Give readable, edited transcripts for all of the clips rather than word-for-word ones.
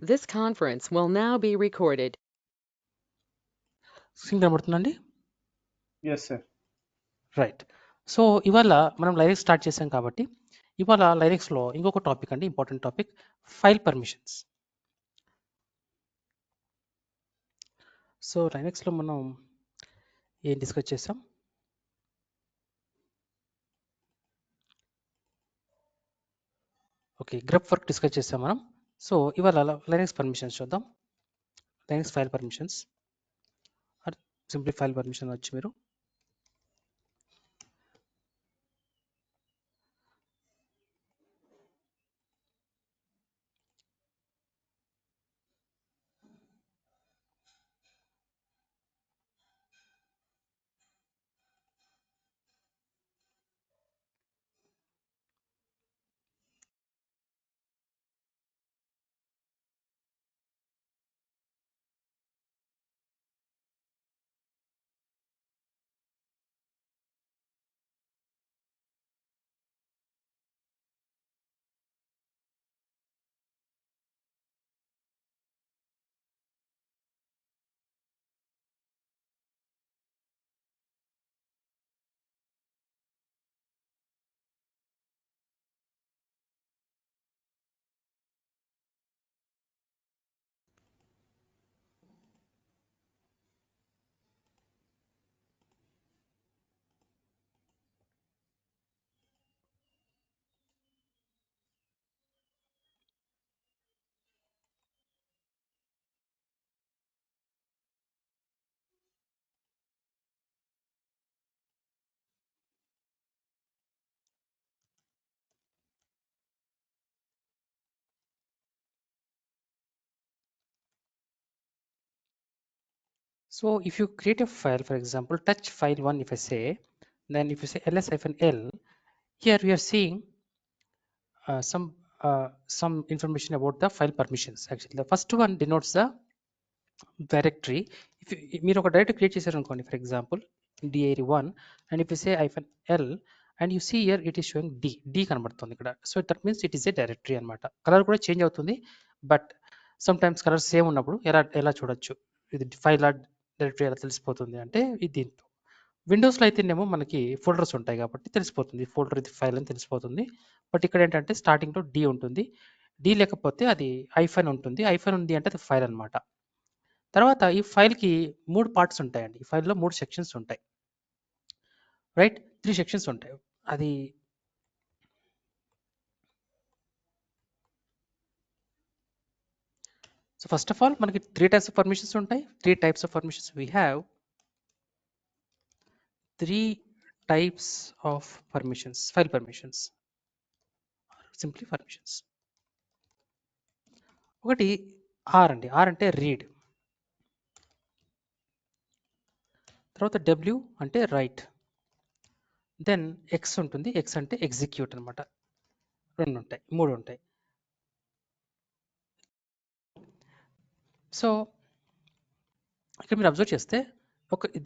This conference will now be recorded. Screen కనబడుతుందండి? Yes sir. Right. So ఇవాళ మనం Linux start చేసాం కాబట్టి ఇవాళ లైనక్స్లో ఇంకొక టాపిక్ అండి, important topic, file permissions. So లైనక్స్లో మనం ఏం డిస్కస్ చేసాం? ఓకే, గ్రప్ వర్క్ డిస్కస్ చేసాం మనం. సో ఇవాళ లైనక్స్ పర్మిషన్స్ చూద్దాం. Linux file permissions, simply file permission వచ్చి మీరు So if you create a file, for example, touch file one, if I say, then if you say ls-l, here we are seeing some information about the file permissions. Actually, the first one denotes the directory. If మీరు ఒక directory create చేశారనుకోండి, for example dir1, and if you say -l and you see here it is showing d కనబడుతుంది ఇక్కడ. So that means it is a directory అనమాట. Colour కూడా change అవుతుంది, but some times colour same ఉన్నప్పుడు ఎలా చూడొచ్చు, ఇది ఫైల్ డైరెక్టరీ ఎలా తెలిసిపోతుంది అంటే ఇది దీంతో. విండోస్లో అయితేనేమో మనకి ఫోల్డర్స్ ఉంటాయి కాబట్టి తెలిసిపోతుంది, ఫోల్డర్ ఇది ఫైల్ అని తెలిసిపోతుంది. బట్ ఇక్కడ ఏంటంటే స్టార్టింగ్లో డి ఉంటుంది, డి లేకపోతే అది ఐఫన్ ఉంటుంది, ఐఫన్ ఉంది అంటే అది ఫైల్ అనమాట. తర్వాత ఈ ఫైల్కి 3 పార్ట్స్ ఉంటాయండి. ఈ ఫైల్లో 3 సెక్షన్స్ ఉంటాయి, రైట్? 3 సెక్షన్స్ ఉంటాయి. అది సో ఫస్ట్ ఆఫ్ ఆల్ మనకి 3 టైప్స్ ఆఫ్ పర్మిషన్స్ ఉంటాయి. 3 types of permissions we have 3 types of permissions, file permissions, simply permissions. ఒకటి ఆర్ అండి, ఆర్ అంటే రీడ్. తర్వాత డబ్ల్యూ అంటే రైట్. దెన్ ఎక్స్ ఉంటుంది, ఎక్స్ అంటే ఎగ్జిక్యూట్ అనమాట. 2 ఉంటాయి, 3 ఉంటాయి. సో ఇక్కడ మీరు అబ్జర్వ్ చేస్తే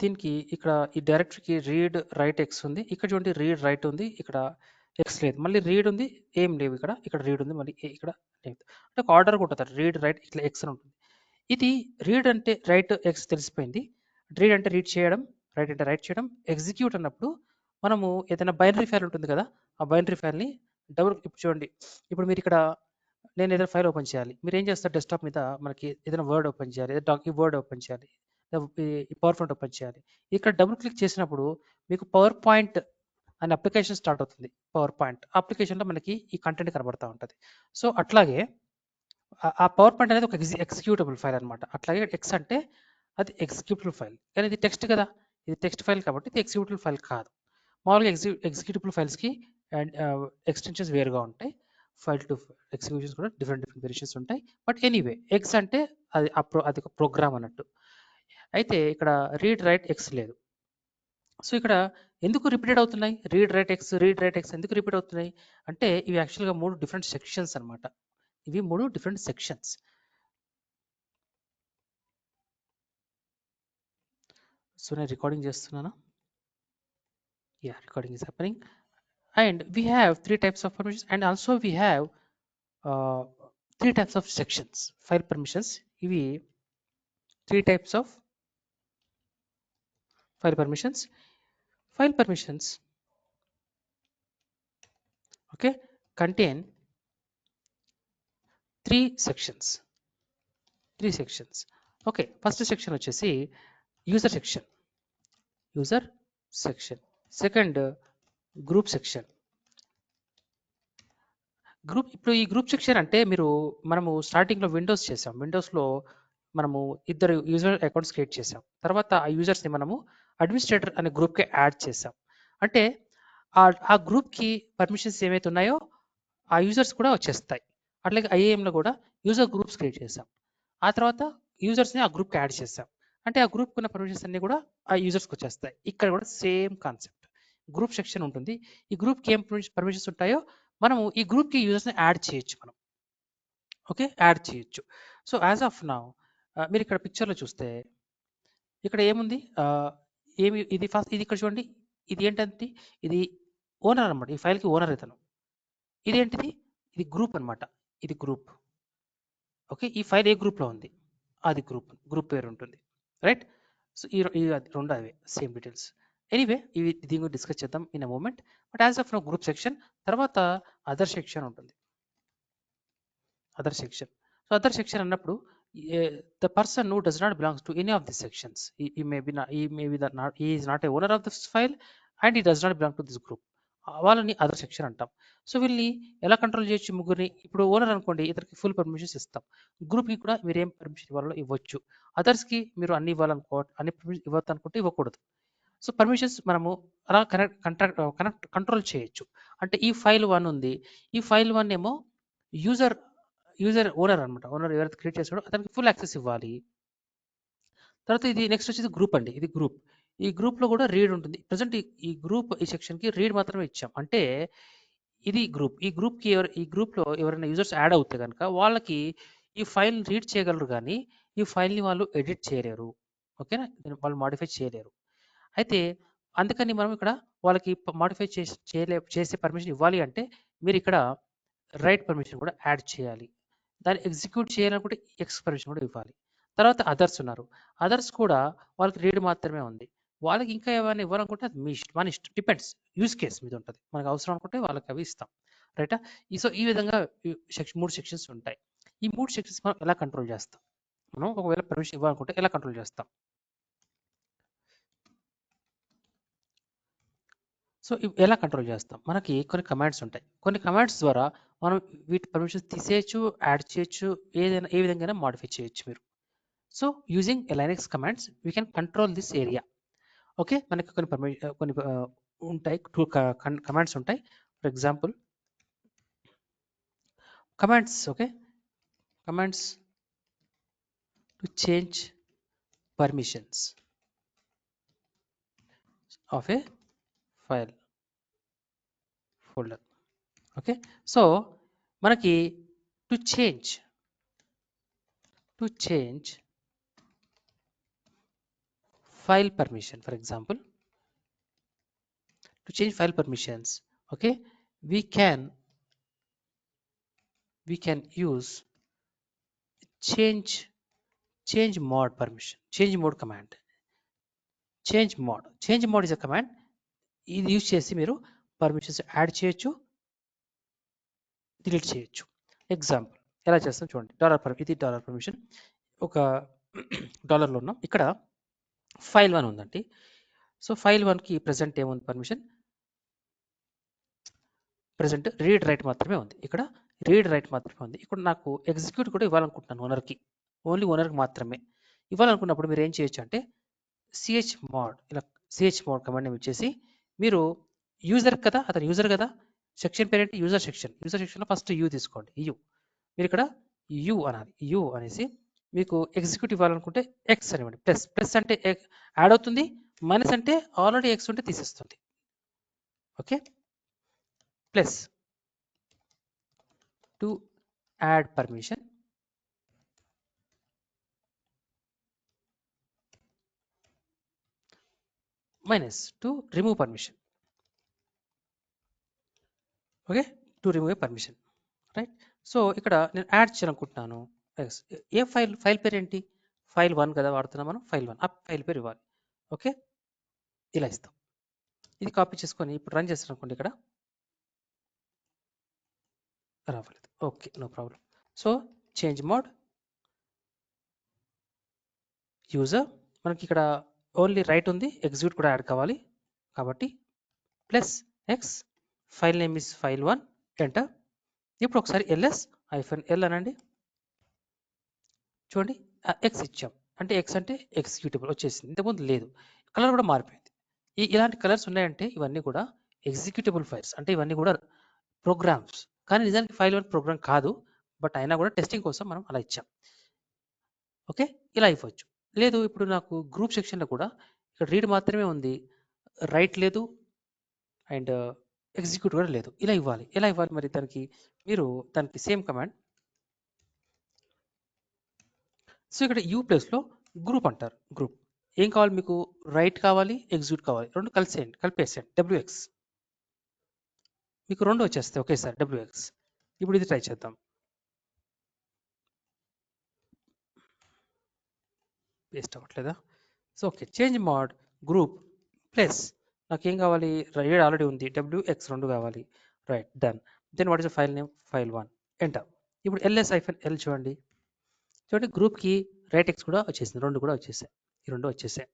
దీనికి ఇక్కడ ఈ డైరెక్టరీకి రీడ్ రైట్ ఎక్స్ ఉంది, ఇక్కడ చూడండి రీడ్ రైట్ ఉంది, ఇక్కడ ఎక్స్ లేదు, మళ్ళీ రీడ్ ఉంది, ఏం లేవు, ఇక్కడ రీడ్ ఉంది, మళ్ళీ ఇక్కడ లేదు. అంటే ఒక ఆర్డర్ ఉంటుంది, రీడ్ రైట్ ఇట్లా ఎక్స్ అని ఉంటుంది. ఇది రీడ్ అంటే రైట్ ఎక్స్ తెలిసిపోయింది. రీడ్ అంటే రీడ్ చేయడం, రైట్ అంటే రైట్ చేయడం. ఎగ్జిక్యూట్ అన్నప్పుడు మనము ఏదైనా బైనరీ ఫైల్ ఉంటుంది కదా, ఆ బైనరీ ఫైల్ని ఇప్పుడు చూడండి, ఇప్పుడు మీరు ఇక్కడ నేను ఏదైనా ఫైల్ ఓపెన్ చేయాలి, మీరు ఏం చేస్తారు, డెస్క్టాప్ మీద మనకి ఏదైనా వర్డ్ ఓపెన్ చేయాలి, వర్డ్ ఓపెన్ చేయాలి, పవర్ పాయింట్ ఓపెన్ చేయాలి. ఇక్కడ డబుల్ క్లిక్ చేసినప్పుడు మీకు పవర్ పాయింట్ అనే అప్లికేషన్ స్టార్ట్ అవుతుంది. పవర్ పాయింట్ అప్లికేషన్లో మనకి ఈ కంటెంట్ కనబడతా ఉంటుంది. సో అట్లాగే ఆ పవర్ పాయింట్ అనేది ఒక ఎగ్జిక్యూటబుల్ ఫైల్ అనమాట. అట్లాగే ఎక్స్ అంటే అది ఎగ్జిక్యూటబుల్ ఫైల్, కానీ ఇది టెక్స్ట్ కదా, ఇది టెక్స్ట్ ఫైల్ కాబట్టి ఇది ఎగ్జిక్యూటబుల్ ఫైల్ కాదు. మామూలుగా ఎగ్జిక్యూటబుల్ ఫైల్స్కి అండ్ ఎక్స్టెన్షన్స్ వేరుగా ఉంటాయి, ఫైల్ టు ఎగ్జిక్యూషన్స్ కూడా డిఫరెంట్ వేరియేషన్స్ ఉంటాయి. బట్ ఎనీవే ఎక్స్ అంటే అది అది ఒక ప్రోగ్రామ్ అన్నట్టు. అయితే ఇక్కడ రీడ్ రైట్ ఎక్స్ లేదు. సో ఇక్కడ ఎందుకు రిపీటెడ్ అవుతున్నాయి, రీడ్ రైట్ ఎక్స్ ఎందుకు రిపీట్ అవుతున్నాయి అంటే ఇవి యాక్చువల్గా 3 డిఫరెంట్ సెక్షన్స్ అనమాట. ఇవి 3 డిఫరెంట్ సెక్షన్స్. సో నేను రికార్డింగ్ చేస్తున్నాను. Yeah, recording is happening. And we have 3 types of permissions, and also we have 3 types of sections file permissions. ఇవి 3 types of file permissions. File permissions, okay, contain 3 sections. 3 sections. Okay, first section వచ్చేసి user section. User section. Second, group section. ఇప్పుడు ఈ group section అంటే మనము స్టార్టింగ్లో Windows చేసాం. విండోస్లో మనము ఇద్దరు యూజర్ అకౌంట్స్ క్రియేట్ చేసాం. తర్వాత ఆ యూజర్స్ని మనము అడ్మినిస్ట్రేటర్ అనే గ్రూప్కి యాడ్ చేసాం. అంటే ఆ గ్రూప్కి పర్మిషన్స్ ఏవైతే ఉన్నాయో ఆ యూజర్స్ కూడా వచ్చేస్తాయి. అట్లాగే ఐఏఎంలో కూడా యూజర్ గ్రూప్స్ క్రియేట్ చేసాం. ఆ తర్వాత యూజర్స్ని ఆ గ్రూప్కి యాడ్ చేసాం. అంటే ఆ గ్రూప్కి ఉన్న పర్మిషన్స్ అన్ని కూడా ఆ యూజర్స్కి వచ్చేస్తాయి. ఇక్కడ కూడా సేమ్ కాన్సెప్ట్. గ్రూప్ సెక్షన్ ఉంటుంది. ఈ గ్రూప్కి ఏం పర్మిషన్స్ ఉంటాయో మనము ఈ గ్రూప్కి యూజర్స్ని యాడ్ చేయొచ్చు. మనం ఓకే యాడ్ చేయొచ్చు. సో యాజ్ ఆఫ్ నౌ మీరు ఇక్కడ పిక్చర్లో చూస్తే ఇక్కడ ఏముంది, ఇది ఫస్ట్ ఇది ఇక్కడ చూడండి. ఇది ఏంటంటే ఇది ఓనర్ అనమాట. ఈ ఫైల్కి ఓనర్ ఇతను. ఇదేంటిది, ఇది గ్రూప్ అనమాట. ఇది గ్రూప్. ఓకే, ఈ ఫైల్ ఏ గ్రూప్లో ఉంది అది గ్రూప్ పేరు ఉంటుంది. రైట్. సో ఈ రెండు అవే సేమ్ డీటెయిల్స్. ఎనీవే ఇవి దీని గురించి డిస్కస్ చేద్దాం in a moment. But as of now group section, తర్వాత అదర్ సెక్షన్ ఉంటుంది. Other section. So other section అన్నప్పుడు the person who does not belongs to any of these sections, he may be not, he is not a owner of this file and he does not belong to this group, వాళ్ళని other section అంటాం. So వీళ్ళని ఎలా control చేయొచ్చు? ముగ్గురిని. ఇప్పుడు owner అనుకోండి, ఇతనికి full permissions ఇస్తాం. గ్రూప్కి కూడా మీరు ఏం పర్మిషన్ ఇవ్వాలో ఇవ్వచ్చు. అదర్స్కి మీరు అన్ని అన్ని పర్మిషన్ ఇవ్వద్దు అనుకుంటే ఇవ్వకూడదు. సో పర్మిషన్స్ మనము అలా కంట్రోల్ చేయొచ్చు. అంటే ఈ ఫైల్ 1 ఉంది, ఈ ఫైల్ 1 ఏమో యూజర్ ఓనర్ అనమాట. ఓనర్ ఎవరైతే క్రియేట్ చేస్తాడో అతనికి ఫుల్ యాక్సెస్ ఇవ్వాలి. తర్వాత ఇది నెక్స్ట్ వచ్చేది గ్రూప్ అండి. ఇది గ్రూప్. ఈ గ్రూప్లో కూడా రీడ్ ఉంటుంది. ప్రజెంట్ ఈ గ్రూప్ ఈ సెక్షన్కి రీడ్ మాత్రమే ఇచ్చాం. అంటే ఇది గ్రూప్. ఈ గ్రూప్లో ఎవరైనా యూజర్స్ యాడ్ అవుతే కనుక వాళ్ళకి ఈ ఫైల్ రీడ్ చేయగలరు, కానీ ఈ ఫైల్ని వాళ్ళు ఎడిట్ చేయలేరు. ఓకేనా, వాళ్ళు మాడిఫై చేయలేరు. అయితే అందుకని మనం ఇక్కడ వాళ్ళకి మాడిఫై చేసే పర్మిషన్ ఇవ్వాలి అంటే మీరు ఇక్కడ రైట్ పర్మిషన్ కూడా యాడ్ చేయాలి. దాన్ని ఎగ్జిక్యూట్ చేయాలనుకుంటే ఎక్స్ పర్మిషన్ కూడా ఇవ్వాలి. తర్వాత అదర్స్ ఉన్నారు. అదర్స్ కూడా వాళ్ళకి రీడ్ మాత్రమే ఉంది. వాళ్ళకి ఇంకా ఏమైనా ఇవ్వాలనుకుంటే అది మన ఇష్టం, డిపెండ్స్, యూజ్ కేస్ మీద ఉంటుంది. మనకు అవసరం అనుకుంటే వాళ్ళకి అవి ఇస్తాం. రైటా. సో ఈ విధంగా 3 సెక్షన్స్ ఉంటాయి. ఈ 3 సెక్షన్స్ మనం ఎలా కంట్రోల్ చేస్తాం? మనం ఒకవేళ పర్మిషన్ ఇవ్వాలనుకుంటే ఎలా కంట్రోల్ చేస్తాం? సో ఎలా కంట్రోల్ చేస్తాం? మనకి కొన్ని కమాండ్స్ ఉంటాయి. కొన్ని కమాండ్స్ ద్వారా మనం వీటి పర్మిషన్స్ తీసేయచ్చు, యాడ్ చేయొచ్చు, ఏ విధంగా మాడిఫై చేయొచ్చు మీరు. So using Linux commands we can control this area. Okay, మనకి కొన్ని ఉంటాయి, 2 కమాండ్స్ ఉంటాయి. For example commands. Okay, commands to change permissions of a file folder. Okay, so మనకి to change file permission, for example, to change file permissions, okay, we can use change mode permission, change mode command. change mode is a command. ఇది use చేసి మీరు permissions add చేయొచ్చు, delete చేయొచ్చు. Example ఎలా చేస్తాం చూడండి. ఇది డాలర్ పర్మిషన్. ఒక డాలర్లో ఉన్నాం. ఇక్కడ ఫైల్ 1 ఉందండి. సో ఫైల్ 1కి ప్రజెంట్ ఏముంది పర్మిషన్? ప్రజెంట్ రీడ్ రైట్ మాత్రమే ఉంది. ఇక్కడ రీడ్ రైట్ మాత్రమే ఉంది. ఇక్కడ నాకు ఎగ్జిక్యూట్ కూడా ఇవ్వాలనుకుంటున్నాను ఓనర్కి, ఓన్లీ ఓనర్కి మాత్రమే ఇవ్వాలనుకున్నప్పుడు మీరు ఏం చేయొచ్చు అంటే ch mod కమాండ్ ఇచ్చేసి, మీరు యూజర్ కదా, అతను యూజర్ కదా, సెక్షన్ పేరు ఏంటి? యూజర్ సెక్షన్లో ఫస్ట్ యూ తీసుకోండి. మీరు ఇక్కడ యూ అనాలి. యూ అనేసి మీకు ఎగ్జిక్యూట్ ఇవ్వాలనుకుంటే ఎక్స్ అనివ్వండి. ప్లస్ అంటే యాడ్ అవుతుంది, మైనస్ అంటే ఆల్రెడీ ఎక్స్ ఉంటే తీసేస్తుంది. Okay, plus to add permission, minus to remove permission. Okay, to remove a permission. Right. So ఇక్కడ నేను యాడ్ చేయాలనుకుంటున్నాను. ఏ ఫైల్ పేరు ఏంటి? ఫైల్ 1 కదా వాడుతున్నాం మనం. ఫైల్ 1 ఆ ఫైల్ పేరు ఇవ్వాలి. ఓకే, ఇలా ఇస్తాం. ఇది కాపీ చేసుకొని ఇప్పుడు రన్ చేస్తాను అనుకోండి. ఇక్కడ రావలేదు. Okay, no problem. So change mode user, మనకి ఇక్కడ ఓన్లీ రైట్ ఉంది, ఎగ్జిక్యూట్ కూడా యాడ్ కావాలి కాబట్టి plus X, file name is file 1, enter. ఇప్పుడు ఒకసారి -l అనండి. చూడండి ఎక్స్ ఇచ్చాం, అంటే ఎక్స్ అంటే ఎగ్జిక్యూటబుల్ వచ్చేసింది, ఇంతకుముందు లేదు. కలర్ కూడా మారిపోయింది. ఇలాంటి కలర్స్ ఉన్నాయంటే ఇవన్నీ కూడా ఎగ్జిక్యూటబుల్ ఫైల్స్, అంటే ఇవన్నీ కూడా ప్రోగ్రామ్స్. కానీ నిజానికి ఫైల్ 1 ప్రోగ్రామ్ కాదు, బట్ అయినా కూడా టెస్టింగ్ కోసం మనం అలా ఇచ్చాం. ఓకే, ఇలా ఇవ్వచ్చు. లేదు ఇప్పుడు నాకు గ్రూప్ సెక్షన్లో కూడా ఇక్కడ రీడ్ మాత్రమే ఉంది, రైట్ లేదు అండ్ ఎగ్జిక్యూట్ కూడా లేదు. ఇలా ఇవ్వాలి. ఎలా ఇవ్వాలి మరి? దానికి సేమ్ కమాండ్. సో ఇక్కడ యూ ప్లేస్లో గ్రూప్ అంటారు. గ్రూప్ ఏం కావాలి మీకు? రైట్ కావాలి, ఎగ్జిక్యూట్ కావాలి, రెండు కలిపేసేయండి WX. మీకు రెండు వచ్చేస్తాయి ఒకేసారి WX. ఇప్పుడు ఇది ట్రై చేద్దాం. పేస్ట్ అవ్వట్లేదా? So okay, change mode group plus నాకేం కావాలి? రైట్ ఆల్రెడీ ఉంది, WX 2 కావాలి. Right, done. Then what is the file name? File 1, enter. ఇప్పుడు -l చూడండి. గ్రూప్కి రైట్ ఎక్స్ కూడా వచ్చేసింది, రెండు కూడా వచ్చేసాయి, ఈ రెండు వచ్చేసాయి.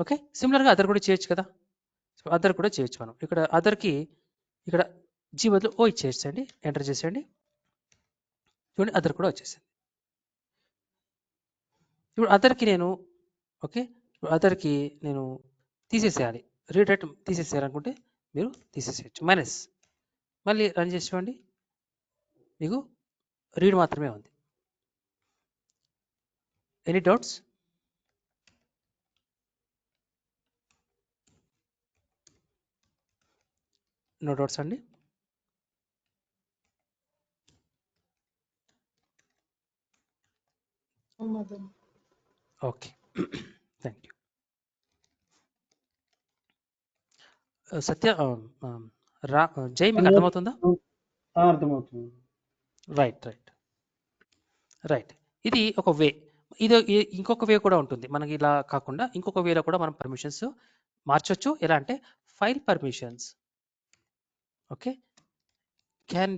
ఓకే, సిమిలర్గా అదర్ కూడా చేయొచ్చు కదా. సో అదర్ కూడా చేయొచ్చు మనం. ఇక్కడ అదర్కి ఇక్కడ జీ బదులు ఓ ఇచ్చేసేయండి, ఎంటర్ చేసేయండి. చూడండి అదర్ కూడా వచ్చేసింది. ఇప్పుడు అదర్కి నేను తీసేసేయాలి, రీడ్ రైట్ తీసేసేయాలనుకుంటే మీరు తీసేసేయచ్చు. మైనస్ మళ్ళీ రన్ చేసి చూడండి, మీకు రీడ్ మాత్రమే ఉంది. Any doubts? నో డౌట్స్ అండి. Okay, thank you. Satya, Jai మీకు అర్థమవుతుందా? అర్థమవుతుంది. రైట్. ఇది ఒక వే. ఇంకొక వే కూడా ఉంటుంది మనకి. ఇలా కాకుండా ఇంకొక వేలో కూడా మనం పర్మిషన్స్ మార్చొచ్చు. ఎలా అంటే file permissions okay can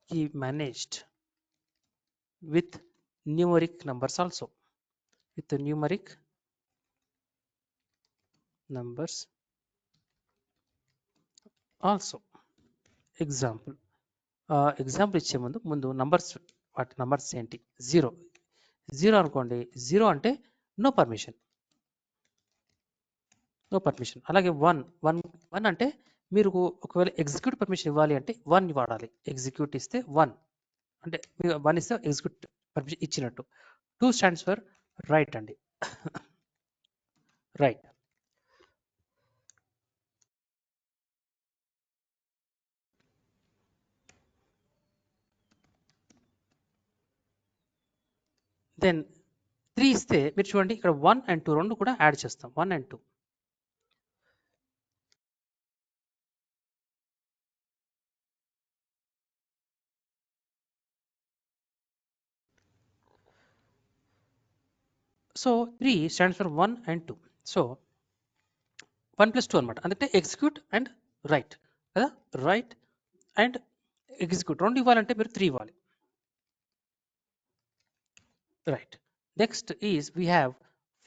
be managed with numeric numbers also. With numeric numbers also. Example ఇచ్చే ముందు నంబర్స్, వాటి నంబర్స్ ఏంటి? 0 అనుకోండి. 0 అంటే నో పర్మిషన్. అలాగే 1 అంటే మీరు ఒకవేళ ఎగ్జిక్యూట్ పర్మిషన్ ఇవ్వాలి అంటే 1 వాడాలి. ఎగ్జిక్యూట్ ఇస్తే 1 అంటే 1 ఇస్తే ఎగ్జిక్యూట్ పర్మిషన్ ఇచ్చినట్టు. 2 స్టాండ్స్ ఫర్ రైట్ అండి. రైట్. దెన్ 3 ఇస్తే మీరు చూడండి ఇక్కడ 1 and 2 రెండు కూడా యాడ్ చేస్తాం. 1 and 2. So 3 stands for 1 and 2. So 1 + 2 అనమాట. అంటే ఎగ్జిక్యూట్ అండ్ రైట్ కదా. రైట్ అండ్ ఎగ్జిక్యూట్ రెండు ఇవ్వాలంటే మీరు 3 ఇవ్వాలి. Right. Next is we have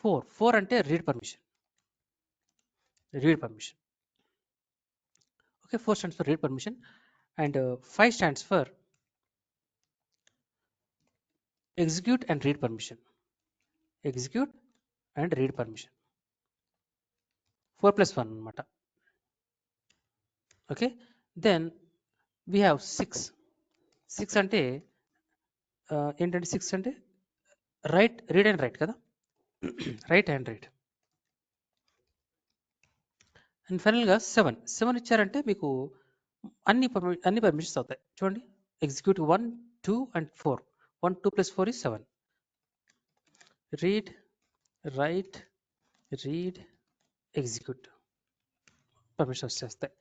4 అంటే read permission. Okay, 4 stands for read permission and 5 stands for execute and read permission. 4 + 1 అనమాట. Okay, then we have 6 అంటే ఏంటంటే 6 అంటే రీడ్ అండ్ రైట్ కదా. Right and read. అండ్ ఫైనల్గా 7 ఇచ్చారంటే మీకు అన్ని పర్మిషన్స్ అవుతాయి. చూడండి, execute 1, 2 and 4. 1, 2 + 4 is 7. Read, right, read, execute permissions చేస్తాయి.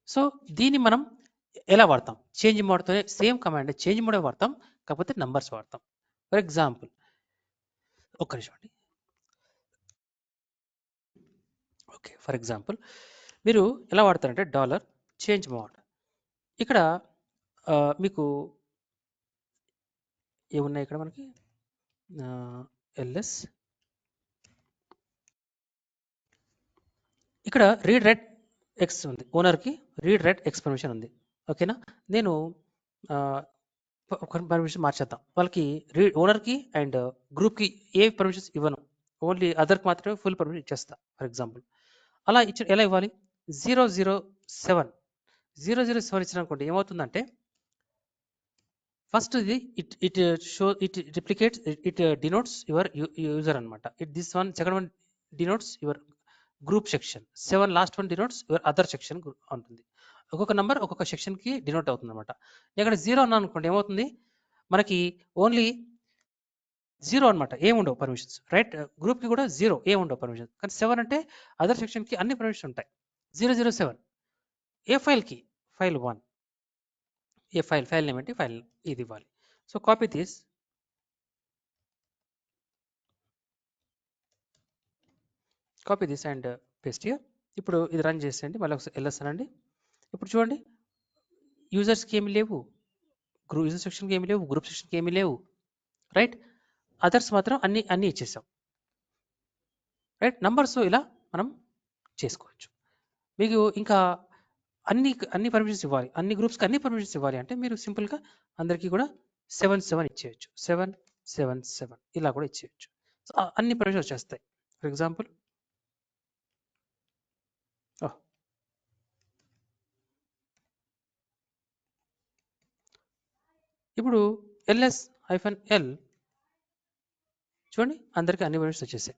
సో దీన్ని మనం ఎలా వాడతాం? చేంజ్ మోడ్తోనే సేమ్ కమాండ్ చేంజ్ మోడే వాడతాం, కాకపోతే నంబర్స్ వాడతాం. ఫర్ ఎగ్జాంపుల్ ఒక్క నిమిషం అండి. ఓకే, ఫర్ ఎగ్జాంపుల్ మీరు ఎలా వాడతారంటే $చేంజ్ మోడ్. ఇక్కడ మీకు ఏమున్నాయి ఇక్కడ మనకి ఎల్ఎస్, ఇక్కడ రీడ్ రైట్ ఎక్స్ ఉంది, ఓనర్కి రీడ్ రైట్ ఎక్స్ పర్మిషన్ ఉంది. ఓకేనా, నేను ఒక పర్మిషన్ మార్చేద్దాం. వాళ్ళకి ఓనర్కి అండ్ గ్రూప్కి ఏ పర్మిషన్స్ ఇవ్వను, ఓన్లీ అదర్కి మాత్రమే ఫుల్ పర్మిషన్ ఇచ్చేస్తా. ఫర్ ఎగ్జాంపుల్ అలా ఎలా ఇవ్వాలి? 007 ఇచ్చిన అనుకోండి, ఏమవుతుందంటే ఫస్ట్ ఇది it replicates, it denotes your user అనమాట. This one second one denotes your group section, 7 last one denotes your other section ఉంటుంది. ఒక్కొక్క నంబర్ ఒక్కొక్క సెక్షన్కి డినోట్ అవుతుంది అనమాట. ఇక్కడ 0 అన్నా అనుకోండి, ఏమవుతుంది మనకి ఓన్లీ 0 అనమాట, ఏముండవు పర్మిషన్స్. రైట్, గ్రూప్కి కూడా 0 ఏముండవు పర్మిషన్స్. కానీ 7 అంటే అదర్ సెక్షన్కి అన్ని పర్మిషన్స్ ఉంటాయి. 007 ఏ ఫైల్కి, ఫైల్ 1, ఏ ఫైల్ నేమ్ అంటే ఫైల్ ఇది ఇవ్వాలి. So copy this and paste here. ఇప్పుడు ఇది రన్ చేసేయండి, మళ్ళీ ఒకసారి వెళ్ళొస్తానండి. ఇప్పుడు చూడండి, యూజర్స్కి ఏమి లేవు, యూజర్ సెక్షన్కి ఏమి లేవు, గ్రూప్ సెక్షన్కి ఏమి లేవు. రైట్, అదర్స్ మాత్రం అన్ని ఇచ్చేసాం. రైట్, నంబర్స్ ఇలా మనం చేసుకోవచ్చు. మీకు ఇంకా అన్ని పర్మిషన్స్ ఇవ్వాలి, అన్ని గ్రూప్స్కి అన్ని పర్మిషన్స్ ఇవ్వాలి అంటే మీరు సింపుల్గా అందరికీ కూడా 7 ఇచ్చేయచ్చు, 7 ఇలా కూడా ఇచ్చేయచ్చు. సో అన్ని పర్మిషన్స్ వచ్చేస్తాయి. ఫర్ ఎగ్జాంపుల్ ఇప్పుడు ls-l చూడండి, అందరికీ అన్ని పర్మిషన్స్ వచ్చేసాయి.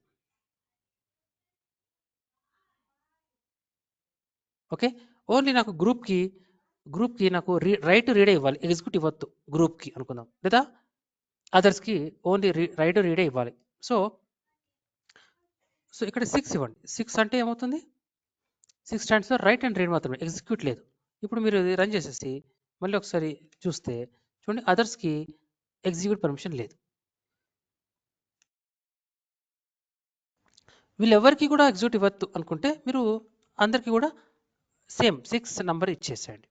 ఓకే, ఓన్లీ నాకు గ్రూప్కి నాకు రైట్ రీడే ఇవ్వాలి, ఎగ్జిక్యూట్ ఇవ్వద్దు గ్రూప్కి అనుకుందాం, లేదా అదర్స్కి ఓన్లీ రైట్ రీడే ఇవ్వాలి. సో ఇక్కడ 6 ఇవ్వండి. 6 అంటే ఏమవుతుంది, 6 stands for right and read మాత్రమే, ఎగ్జిక్యూట్ లేదు. ఇప్పుడు మీరు రన్ చేసేసి మళ్ళీ ఒకసారి చూస్తే చూడండి, అదర్స్కి ఎగ్జిక్యూట్ పర్మిషన్ లేదు. వీళ్ళెవరికి కూడా ఎగ్జిక్యూట్ ఇవ్వద్దు అనుకుంటే మీరు అందరికీ కూడా సేమ్ 6 నంబర్ ఇచ్చేసేయండి.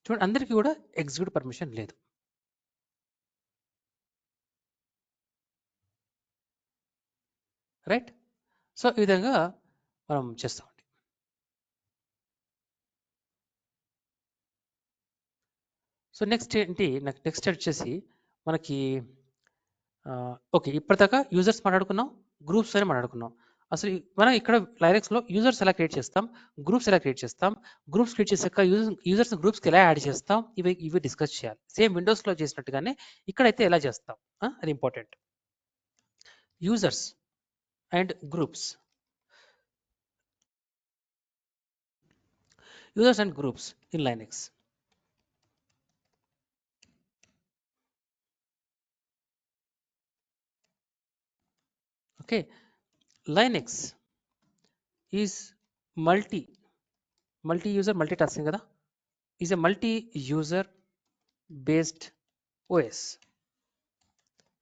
చూడండి, అందరికీ కూడా ఎగ్జిక్యూట్ పర్మిషన్ లేదు. రైట్, సో ఈ విధంగా మనం చేస్తామండి. సో నెక్స్ట్ వచ్చేసి మనకి ఓకే, ఇప్పటిదాకా యూజర్స్ మాట్లాడుకున్నాం, గ్రూప్స్ అని మాట్లాడుకున్నాం. అసలు మనం ఇక్కడ లైనక్స్లో యూజర్స్ ఎలా క్రియేట్ చేస్తాం, గ్రూప్స్ ఎలా క్రియేట్ చేస్తాం, గ్రూప్స్ క్రియేట్ చేసాక యూజర్స్ గ్రూప్స్కి ఎలా యాడ్ చేస్తాం, ఇవి డిస్కస్ చేయాలి. సేమ్ విండోస్లో చేసినట్టుగానే ఇక్కడైతే ఎలా చేస్తాం, అది important. Users and groups, in Linux. Okay, Linux is multi-user multitasking kada, is a multi-user based OS.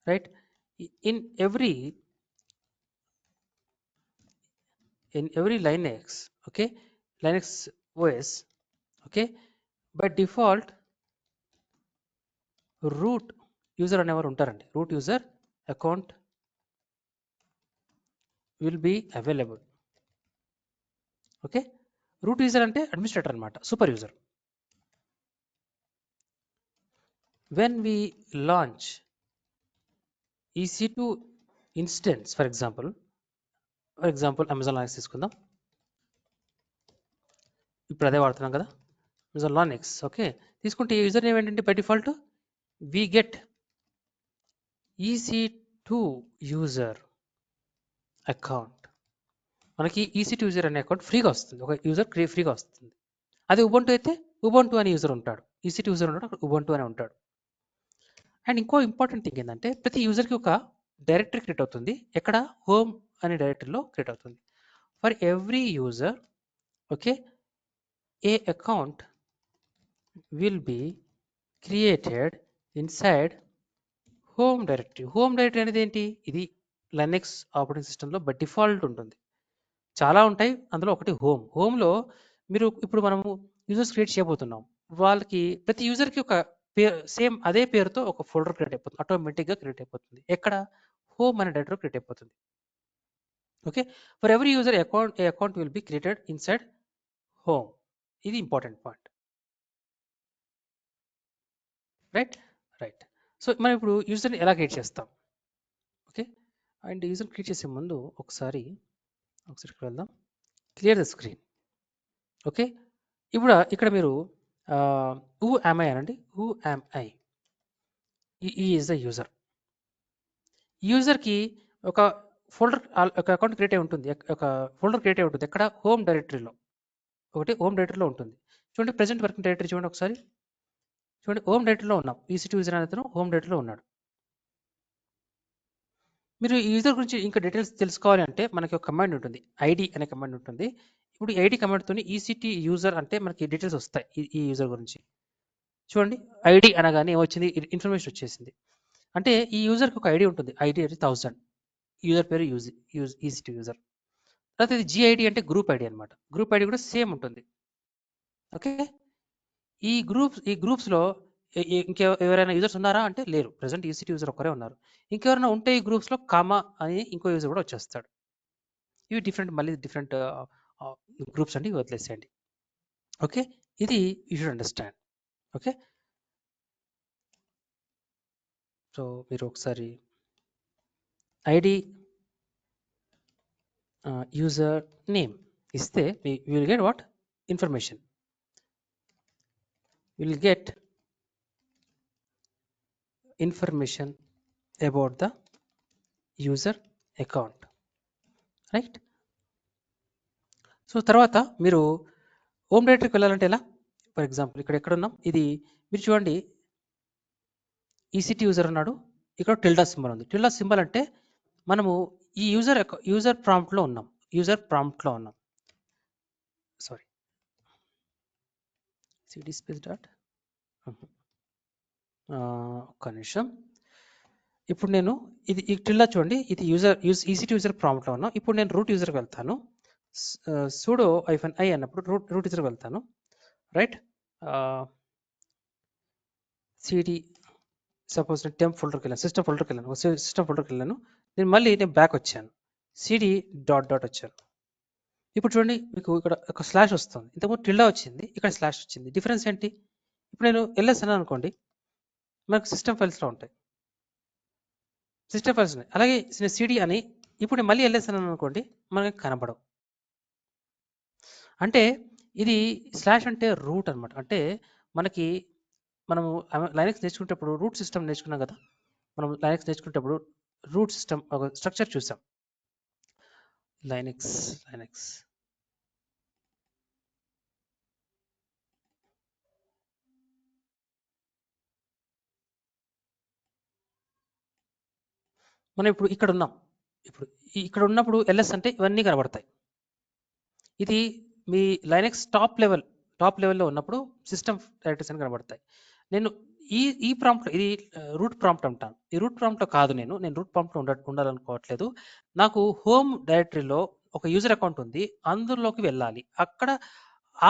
Right, in every Linux, okay, Linux OS, okay, by default root user అనేవారు ఉంటారండి. root user account will be available. ఓకే, root user అంటే administrator అనమాట, super user. When we launch EC2 instance, for example Amazon Linux తీసుకుందాం. ఇప్పుడు అదే వాడుతున్నాం కదా, అమెజాన్ లానెక్స్. ఓకే, తీసుకుంటే యూజర్ నేమ్ ఏంటంటే by default we get EC2 user account. మనకి EC2 యూజర్ అనే అకౌంట్ ఫ్రీగా వస్తుంది, ఒక యూజర్ ఫ్రీగా వస్తుంది. అదే ఉబుంటు అయితే ఉబుంటు అనే యూజర్ ఉంటాడు, EC2 యూజర్ ఉంటాడు, అక్కడ ఉబుంటు అనే ఉంటాడు. అండ్ ఇంకో ఇంపార్టెంట్ థింగ్ ఏంటంటే ప్రతి యూజర్కి ఒక డైరెక్టరీ క్రియేట్ అవుతుంది. ఎక్కడ, హోమ్ అనే డైరెక్టరీలో క్రియేట్ అవుతుంది. For every user okay A account will be created inside home directory. Home directory అనేది ఏంటి? ఇది లైనక్స్ ఆపరేటింగ్ సిస్టంలో బై డిఫాల్ట్ ఉంటుంది. చాలా ఉంటాయి, అందులో ఒకటి హోమ్. హోమ్లో మీరు ఇప్పుడు మనము యూజర్స్ క్రియేట్ చేయబోతున్నాం, వాళ్ళకి ప్రతి యూజర్కి ఒక పేరు, సేమ్ అదే పేరుతో ఒక ఫోల్డర్ క్రియేట్ అయిపోతుంది, ఆటోమేటిక్గా క్రియేట్ అయిపోతుంది. ఎక్కడ? హోమ్ అనే డైరెక్టరీ క్రియేట్ అయిపోతుంది. Okay, for every user account will be created inside home. ఇది important point. Right right. So మనం ఇప్పుడు యూజర్ని ఎలా క్రియేట్ చేస్తాం? ఓకే, అండ్ యూజర్ క్రియేట్ చేసే ముందు ఒకసారి వెళ్దాం. Clear the screen. ఓకే, ఇప్పుడు ఇక్కడ మీరు హూ యామ్ ఐ అనండి. Who am I is the user. యూజర్కి ఒక ఫోల్డర్, ఒక అకౌంట్ క్రియేట్ అయి ఉంటుంది, ఒక ఫోల్డర్ క్రియేట్ అయి ఉంటుంది. ఎక్కడ? హోమ్ డైరెక్టరీలో. ఒకటి హోమ్ డైరెక్టరీలో ఉంటుంది. చూడండి, ప్రెసెంట్ వర్కింగ్ డైరెక్టరీ చూడండి ఒకసారి. చూడండి, హోమ్ డైరెక్టరీలో ఉన్నాం. EC2 యూజర్ అనేది హోమ్ డైరెక్టరీలో ఉన్నాడు. మీరు ఈ యూజర్ గురించి ఇంకా డీటెయిల్స్ తెలుసుకోవాలి అంటే మనకి ఒక కమాండ్ ఉంటుంది, ఐడి అనే కమాండ్ ఉంటుంది. ఇప్పుడు ఐడి కమాండ్తో ECT యూజర్ అంటే మనకి డీటెయిల్స్ వస్తాయి ఈ యూజర్ గురించి. చూడండి, ఐడి అనగానే ఏమొచ్చింది? ఇన్ఫర్మేషన్ వచ్చేసింది. అంటే ఈ యూజర్కి ఒక ఐడి ఉంటుంది, ఐడి అంటే 1000, యూజర్ పేరు EC2 యూజర్. తర్వాత ఇది GID అంటే గ్రూప్ ఐడి అనమాట. గ్రూప్ ఐడి కూడా సేమ్ ఉంటుంది. ఓకే, ఈ గ్రూప్స్లో ఎవరైనా యూజర్స్ ఉన్నారా అంటే లేరు, ప్రజెంట్ EC2 యూజర్ ఒక్కరే ఉన్నారు. ఇంకెవరైనా ఉంటే ఈ గ్రూప్స్లో కామా అని ఇంకో యూజర్ కూడా వచ్చేస్తాడు. ఇవి మళ్ళీ డిఫరెంట్ గ్రూప్స్ అండి, వదిలేసేయండి. ఓకే, ఇది you should understand. Okay, so మీరు ఒకసారి ఐడి యూజర్ నేమ్ ఇస్తే you will get what information. Will get information about the user account. Right. So తర్వాత మీరు హోమ్ డైరెక్టరీకి వెళ్ళాలంటే ఎలా? ఫర్ ఎగ్జాంపుల్ ఎక్కడ ఉన్నాం, ఇది మీరు చూడండి, ECT యూజర్ ఉన్నాడు, ఇక్కడ టిల్డా సింబల్ ఉంది. టిల్డా సింబల్ అంటే మనము ఈ యూజర్ ప్రాంప్ట్లో ఉన్నాం. సారీ, సిడి స్పేస్ డాట్, ఒక్క నిమిషం. ఇప్పుడు నేను ఈ టిల్డా చూడండి, ఇది ECT యూజర్ ప్రాంప్ట్లో ఉన్నాం. ఇప్పుడు నేను రూట్ యూజర్కి వెళ్తాను. sudo -i అన్నప్పుడు రూట్ యూజర్కి వెళ్తాను. రైట్, సిడి సపోజ్ నేను టెంప్ ఫోల్డర్కి వెళ్ళాను, సిస్టమ్ ఫోల్డర్కి వెళ్ళాను. నేను బ్యాక్ వచ్చాను, సిడి డాట్ వచ్చాను. ఇప్పుడు చూడండి, మీకు ఇక్కడ ఒక స్లాష్ వస్తుంది. ఇంతకుముందు టిల్డా వచ్చింది, ఇక్కడ స్లాష్ వచ్చింది. డిఫరెన్స్ ఏంటి? ఇప్పుడు నేను LS అని అనుకోండి, మనకు సిస్టమ్ ఫైల్స్లో ఉంటాయి, సిస్టమ్ ఫైల్స్ ఉన్నాయి. అలాగే నేను సిడి అని ఇప్పుడు మళ్ళీ LS అని అనుకోండి, మనకి కనబడవు. అంటే ఇది స్లాష్ అంటే రూట్ అనమాట. అంటే మనము లైనక్స్ నేర్చుకునేటప్పుడు రూట్ సిస్టమ్ నేర్చుకున్నాం కదా. మనం లైనక్స్ నేర్చుకునేటప్పుడు రూట్ సిస్టమ్ ఒక స్ట్రక్చర్ చూసాం. లైనక్స్ మనం ఇప్పుడు ఇక్కడ ఉన్నాం. ఇక్కడ ఉన్నప్పుడు LS అంటే ఇవన్నీ కనబడతాయి. ఇది మీ లైనక్స్ టాప్ లెవెల్లో ఉన్నప్పుడు సిస్టమ్ డైరెక్టరీస్ అని కనబడతాయి. నేను ఈ ప్రాంప్ట్, ఇది రూట్ ప్రాంప్ట్ అంటాను. ఈ రూట్ ప్రాంప్ట్లో కాదు, నేను రూట్ ప్రాంప్ట్లో ఉండాలనుకోవట్లేదు. నాకు హోమ్ డైరెక్టరీలో ఒక యూజర్ అకౌంట్ ఉంది, అందులోకి వెళ్ళాలి. అక్కడ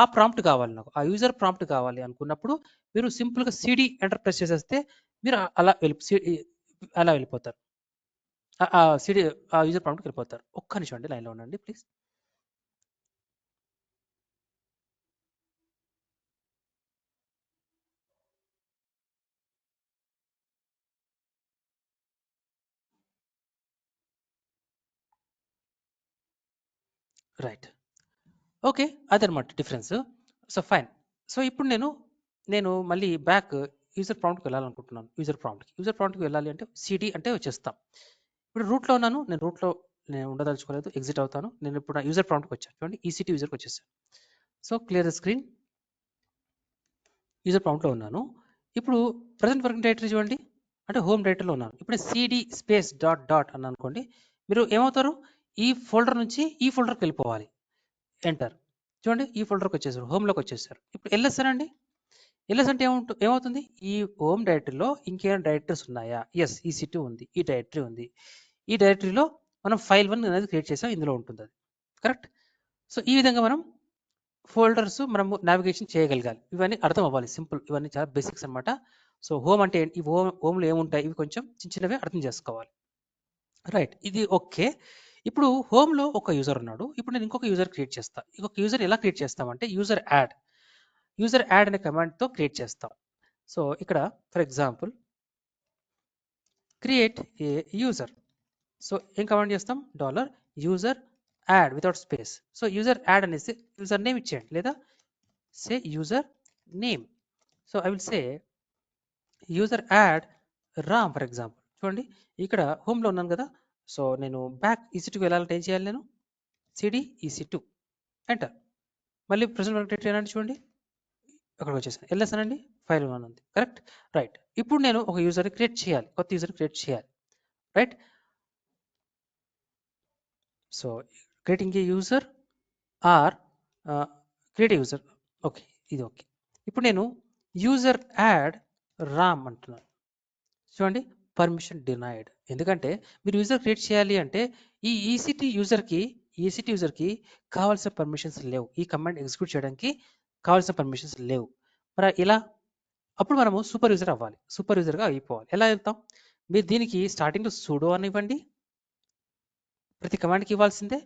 ఆ ప్రాంప్ట్ కావాలి, నాకు ఆ యూజర్ ప్రాంప్ట్ కావాలి అనుకున్నప్పుడు మీరు సింపుల్గా సిడి ఎంటర్ ప్రెస్ చేసేస్తే మీరు అలా వెళ్ళిపోతారు. సిడి ఆ యూజర్ ప్రాంప్ట్కి వెళ్ళిపోతారు. ఒక్క నిమిషం అండి, లైన్లో ఉండండి ప్లీజ్. రైట్, ఓకే, అదనమాట డిఫరెన్స్. So fine. సో ఇప్పుడు నేను మళ్ళీ బ్యాక్ యూజర్ ప్రాంప్ట్కి వెళ్ళాలనుకుంటున్నాను. యూజర్ ప్రాంప్ట్కి వెళ్ళాలి అంటే సిడి అంటే వచ్చేస్తాం. ఇప్పుడు రూట్లో ఉన్నాను, నేను ఉండదలుచుకోలేదు, ఎగ్జిట్ అవుతాను. నేను ఇప్పుడు యూజర్ ప్రాంప్ట్కి వచ్చాను. చూడండి, ECT యూజర్కి వచ్చేసాను. So clear the screen. User ప్రాంప్ట్లో ఉన్నాను. ఇప్పుడు ప్రజెంట్ వర్కింగ్ డైరెక్టరీ చూడండి, అంటే హోమ్ డైరెక్టరీలో ఉన్నాను. ఇప్పుడు CD స్పేస్ డాట్ అని అనుకోండి, మీరు ఏమవుతారు? ఈ ఫోల్డర్ నుంచి ఈ ఫోల్డర్కి వెళ్ళిపోవాలి. ఎంటర్. చూడండి ఈ ఫోల్డర్కి వచ్చేసారు, హోమ్లోకి వచ్చేసారు. ఇప్పుడు ఎల్ఎస్ అనండి. ఎల్ఎస్ అంటే ఏమవుతుంది, ఈ హోమ్ డైరెక్టరీలో ఇంకేమైనా డైరెక్టరీస్ ఉన్నాయా? ఎస్, EC2 ఉంది, ఈ డైరెక్టరీ ఉంది. ఈ డైరెక్టరీలో మనం ఫైల్ 1 అనేది క్రియేట్ చేసాం, ఇందులో ఉంటుంది అది. కరెక్ట్. సో ఈ విధంగా మనం ఫోల్డర్స్ మనము నావిగేషన్ చేయగలగాలి. ఇవన్నీ అర్థం అవ్వాలి, సింపుల్, ఇవన్నీ చాలా బేసిక్స్ అనమాట. సో హోమ్ అంటే ఈ హోమ్లో ఏముంటాయి, ఇవి కొంచెం చిన్నవే అర్థం చేసుకోవాలి. రైట్, ఇది ఓకే. ఇప్పుడు హోమ్లో ఒక యూజర్ ఉన్నాడు. ఇప్పుడు నేను ఇంకొక యూజర్ క్రియేట్ చేస్తా. ఇంకొక యూజర్ ఎలా క్రియేట్ చేస్తామంటే యూజర్ యాడ్ అనే కమాండ్తో క్రియేట్ చేస్తాం. సో ఇక్కడ for example create a user. So ఏం కమాండ్ చేస్తాం, $user add without space. So user add అనేసి యూజర్ నేమ్ ఇచ్చేయండి, లేదా say user name. So I will say user add Ram for example. చూడండి ఇక్కడ హోమ్లో ఉన్నాను కదా. సో నేను బ్యాక్ EC2 వెళ్ళాలంటే ఏం చేయాలి, నేను సిడి EC2 ఎంటర్. మళ్ళీ ప్రెసెంట్ వర్క్ చేయాలంటే చూడండి అక్కడికి వచ్చేసాను. ఎల్ఎస్ అనండి, ఫైల్ 1 ఉంది. కరెక్ట్. రైట్, ఇప్పుడు నేను ఒక యూజర్ని క్రియేట్ చేయాలి, కొత్త యూజర్ క్రియేట్ చేయాలి. Right. So creating a user are create a user. Okay, ఇది ఓకే. ఇప్పుడు నేను యూజర్ యాడ్ రామ్ అంటున్నాను. చూడండి పర్మిషన్ డినైడ్. ఎందుకంటే మీరు యూజర్ క్రియేట్ చేయాలి అంటే ఈ EC2 యూజర్కి కావాల్సిన పర్మిషన్స్ లేవు, ఈ కమాండ్ ఎగ్జిక్యూట్ చేయడానికి కావాల్సిన పర్మిషన్స్ లేవు. మరి ఇలా అప్పుడు మనము సూపర్ యూజర్ అవ్వాలి, సూపర్ యూజర్గా అయిపోవాలి. ఎలా వెళ్తాం, మీరు దీనికి స్టార్టింగ్లో సుడో అని ఇవ్వండి, ప్రతి కమాండ్కి ఇవ్వాల్సిందే.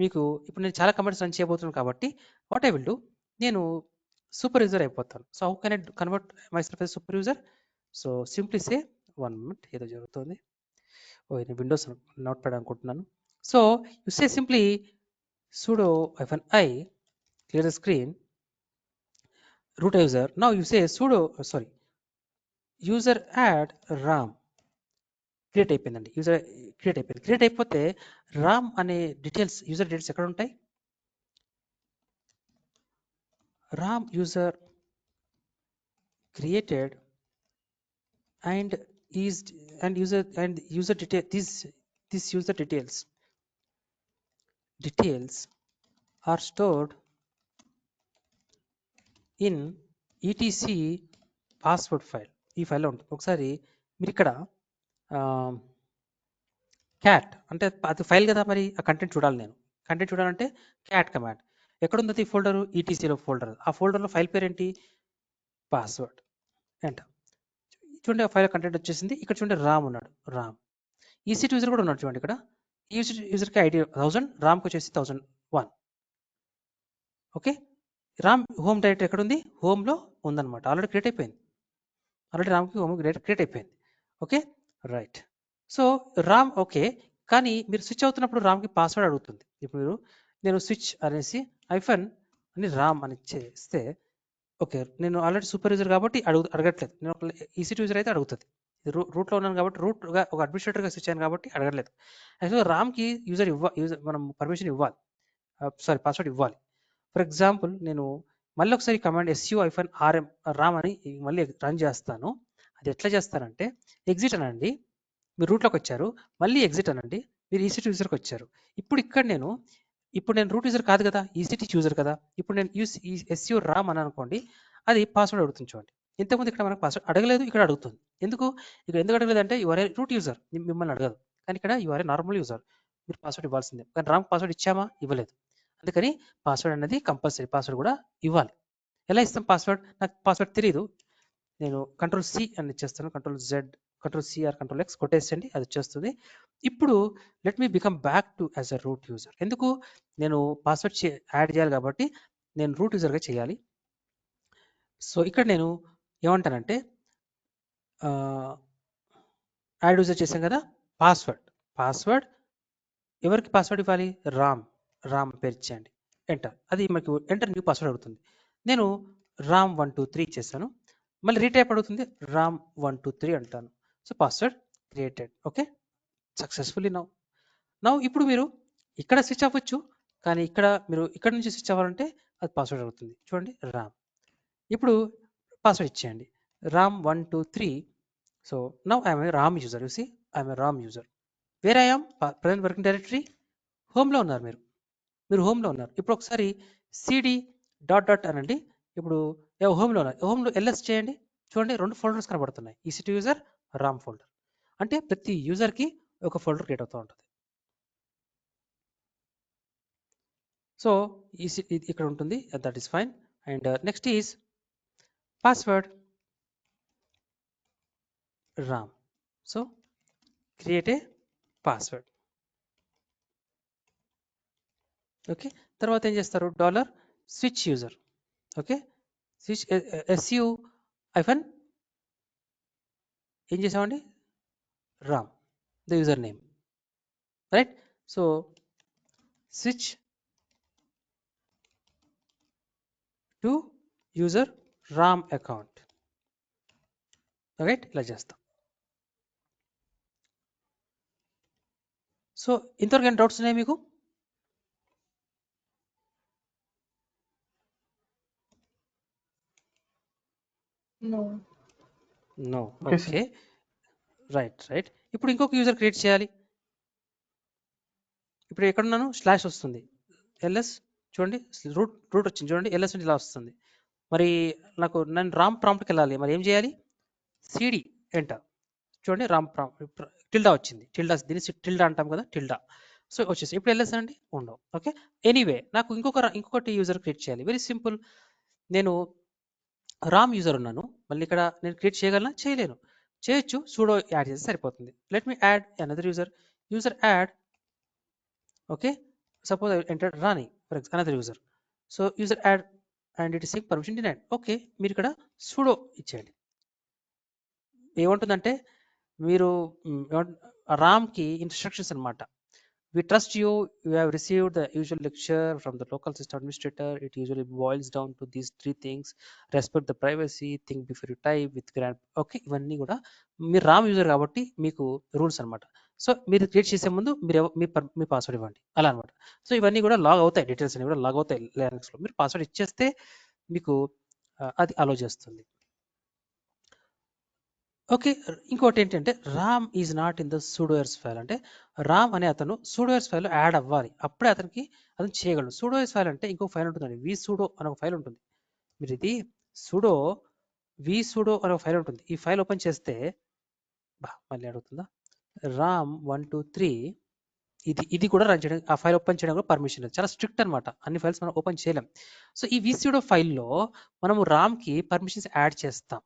మీకు ఇప్పుడు నేను చాలా కమాండ్స్ రన్ చేయబోతున్నాను కాబట్టి వాట్ ఐ విల్ డూ, నేను సూపర్ యూజర్ అయిపోతాను. So how can I convert my self as super user? So simply say 1 minute, ఏదో జరుగుతుంది. నేను విండోస్ నోట్ ప్యాడ్ అనుకుంటున్నాను. So you say simply sudo -i clear the screen root user. Now you say user add ram. Create అయిపోయిందండి, user create అయిపోయింది. Create అయిపోతే రామ్ అనే details, user details ఎక్కడ ఉంటాయి, Ram user created and user detail, this user details are stored in etc password file. ఈ ఫైల్లో ఉంటుంది. ఒకసారి మీరు ఇక్కడ క్యాట్ అంటే అది ఫైల్ కదా, మరి ఆ కంటెంట్ చూడాలి. నేను కంటెంట్ చూడాలంటే క్యాట్ కమాండ్. ఎక్కడుంది ఈ ఫోల్డరు, ETCలో ఫోల్డర్. ఆ ఫోల్డర్లో ఫైల్ పేరు ఏంటి, పాస్వర్డ్ ఎంటర్. చూడండి ఆ ఫైల్ కంటెంట్ వచ్చేసింది. ఇక్కడ చూడండి రామ్ ఉన్నాడు, రామ్. EC2 యూజర్ కూడా ఉన్నాడు చూడండి ఇక్కడ. యూజర్కి ఐడి 1000, రామ్కి వచ్చేసి 1001. ఓకే, రామ్ హోమ్ డైరెక్టరీ ఎక్కడ ఉంది, హోమ్లో ఉందన్నమాట. ఆల్రెడీ క్రియేట్ అయిపోయింది, ఆల్రెడీ రామ్కి హోమ్ క్రియేట్ అయిపోయింది. Okay right. So Ram okay, కానీ మీరు స్విచ్ అవుతున్నప్పుడు రామ్కి పాస్వర్డ్ అడుగుతుంది. ఇప్పుడు నేను స్విచ్ అనేసి ఐఫన్ అని రామ్ అని చేస్తే ఓకే, నేను ఆల్రెడీ సూపర్ యూజర్ కాబట్టి అడగట్లేదు. నేను ఒక EC2 యూజర్ అయితే అడుగుతుంది. రూట్లో ఉన్నాను కాబట్టి రూట్గా ఒక అడ్మినిస్ట్రేటర్గా స్విచ్ అయ్యాను కాబట్టి అడగట్లేదు. యాక్చువల్గా రామ్కి యూజర్ మనం పర్మిషన్ ఇవ్వాలి, పాస్వర్డ్ ఇవ్వాలి. ఫర్ ఎగ్జాంపుల్ నేను మళ్ళీ ఒకసారి కమాండ్ su-rm రామ్ అని మళ్ళీ రన్ చేస్తాను. అది ఎట్లా చేస్తానంటే ఎగ్జిట్ అనండి, మీరు రూట్లోకి వచ్చారు, మళ్ళీ ఎగ్జిట్ అనండి, మీరు EC2 యూజర్కి వచ్చారు. ఇప్పుడు నేను రూట్ యూజర్ కాదు కదా, EC2 యూజర్ కదా. ఇప్పుడు నేను su రామ్ అని అనుకోండి, అది పాస్వర్డ్ అడుగుతుంది. చూడండి ఇంతకుముందు ఇక్కడ మనకు పాస్వర్డ్ అడగలేదు, ఇక్కడ అడుగుతుంది. ఎందుకు అడగలేదు అంటే యువర్ రూట్ యూజర్, మిమ్మల్ని అడగదు. కానీ ఇక్కడ యువర్ నార్మల్ యూజర్, మీరు పాస్వర్డ్ ఇవ్వాల్సిందే. కానీ రామ్ పాస్వర్డ్ ఇచ్చామా, ఇవ్వలేదు. అందుకని పాస్వర్డ్ అనేది కంపల్సరీ, పాస్వర్డ్ కూడా ఇవ్వాలి. ఎలా ఇస్తాం పాస్వర్డ్, నాకు పాస్వర్డ్ తెలియదు, నేను Ctrl+C అని ఇచ్చేస్తాను, Ctrl+Z, Ctrl+C ఆర్ Ctrl+X కొట్టేసండి, అది వచ్చేస్తుంది. ఇప్పుడు let me become back to as a root user. ఎందుకు, నేను పాస్వర్డ్ యాడ్ చేయాలి కాబట్టి నేను రూట్ యూజర్గా చేయాలి. సో ఇక్కడ నేను ఏమంటానంటే యాడ్ యూజర్ చేశాం కదా, పాస్వర్డ్ ఎవరికి పాస్వర్డ్ ఇవ్వాలి, రామ్ పేరు ఇచ్చేయండి, ఎంటర్. అది మనకు ఎంటర్ న్యూ పాస్వర్డ్ అడుగుతుంది. నేను ram123 ఇచ్చేసాను, మళ్ళీ రీటైప్ అడుగుతుంది, ram123 అంటాను. So password created. Okay, successfully now ఇప్పుడు మీరు ఇక్కడ స్విచ్ అవ్వచ్చు, కానీ మీరు ఇక్కడ నుంచి స్విచ్ అవ్వాలంటే అది పాస్వర్డ్ అడుగుతుంది. చూడండి రామ్, ఇప్పుడు పాస్వర్డ్ ఇచ్చేయండి ram123. So now I'm a Ram user. You see I'm a Ram user. Where I am, present working directory హోమ్లో ఉన్నారు మీరు హోమ్లో ఉన్నారు. ఇప్పుడు ఒకసారి సిడి డాట్ డాట్ అనండి. ఇప్పుడు హోమ్లో ఉన్నారు. హోమ్లో ఎల్ఎస్ చేయండి. చూడండి 2 ఫోల్డర్స్ కనబడుతున్నాయి. EC2 user, Ram folder. అంటే ప్రతి యూజర్కి ఒక ఫోల్డర్ క్రియేట్ అవుతూ ఉంటుంది. సో ఇది ఇక్కడ ఉంటుంది, that is fine. And next is password Ram. So create a password. Okay, తర్వాత ఏం చేస్తారు, dollar switch user. Okay, switch SU hyphen ఏం చేసామండి, Ram the user name, right. So switch to user Ram account, right. ఇలా చేస్తాం. సో ఇంతవరకు ఏం డౌట్స్ ఉన్నాయి మీకు? నో. Okay, right. ఇప్పుడు ఇంకొక యూజర్ క్రియేట్ చేయాలి. ఇప్పుడు ఎక్కడున్నాను, స్లాష్ వస్తుంది, ఎల్ఎస్ చూడండి, రూట్ వచ్చింది చూడండి, ఎల్ఎస్ ఇలా వస్తుంది. మరి నేను రామ్ ప్రాంప్ట్కి వెళ్ళాలి, మరి ఏం చేయాలి, సిడి ఎంటర్. చూడండి రామ్ ప్రాంప్ట్ టిల్డా వచ్చింది, దీన్ని టిల్డా అంటాం కదా, టిల్డా. సో వచ్చేసి ఇప్పుడు ఎల్ఎస్ అండి ఉండవు. ఓకే, ఎనీవే నాకు ఇంకొకటి యూజర్ క్రియేట్ చేయాలి. Very simple. నేను రామ్ యూజర్ ఉన్నాను, మళ్ళీ ఇక్కడ నేను క్రియేట్ చేయగలనా, చేయలేను. చేయొచ్చు, సూడో యాడ్ చేస్తే సరిపోతుంది. Let me add another user add. Okay, suppose I entered Rani for another user. So user add and it is saying permission denied. Okay, మీరు ఇక్కడ sudo ఇచ్చేయండి. ఏమంటుందంటే మీరు రామ్కి ఇన్స్ట్రక్షన్స్ అనమాట. We trust you have received the usual lecture from the local system administrator. It usually boils down to these 3 things: respect the privacy, think before you type with grand. Okay, ఇవన్నీ కూడా మీరు Ram user కాబట్టి మీకు rules అనమాట. So మీరు create చేసే ముందు మీరు మీ పాస్వర్డ్ ఇవ్వండి, అలా అనమాట. సో ఇవన్నీ కూడా లాగ్ అవుతాయి, డీటెయిల్స్ అన్ని కూడా లాగ్ అవుతాయి లినక్స్లో. మీరు పాస్వర్డ్ ఇచ్చేస్తే మీకు అది అలో చేస్తుంది. ఓకే, ఇంకోటి ఏంటంటే Ram is not in the sudoers file. అంటే రామ్ అనే అతను సూడోయర్స్ ఫైల్లో యాడ్ అవ్వాలి, అప్పుడే అతను చేయగలడు. సూడోయర్స్ ఫైల్ అంటే ఇంకో ఫైల్ ఉంటుందండి, vsudo అనే ఒక ఫైల్ ఉంటుంది. మీరు ఇది vsudo అనే ఒక ఫైల్ ఉంటుంది. ఈ ఫైల్ ఓపెన్ చేస్తే మళ్ళీ అడుగుతుందా, రామ్ 123 ఇది కూడా రన్ చేయడం, ఆ ఫైల్ ఓపెన్ చేయడం కూడా పర్మిషన్ లేదు, చాలా స్ట్రిక్ట్ అనమాట. అన్ని ఫైల్స్ మనం ఓపెన్ చేయలేం. సో ఈ vsudo ఫైల్లో మనము రామ్కి పర్మిషన్స్ యాడ్ చేస్తాం.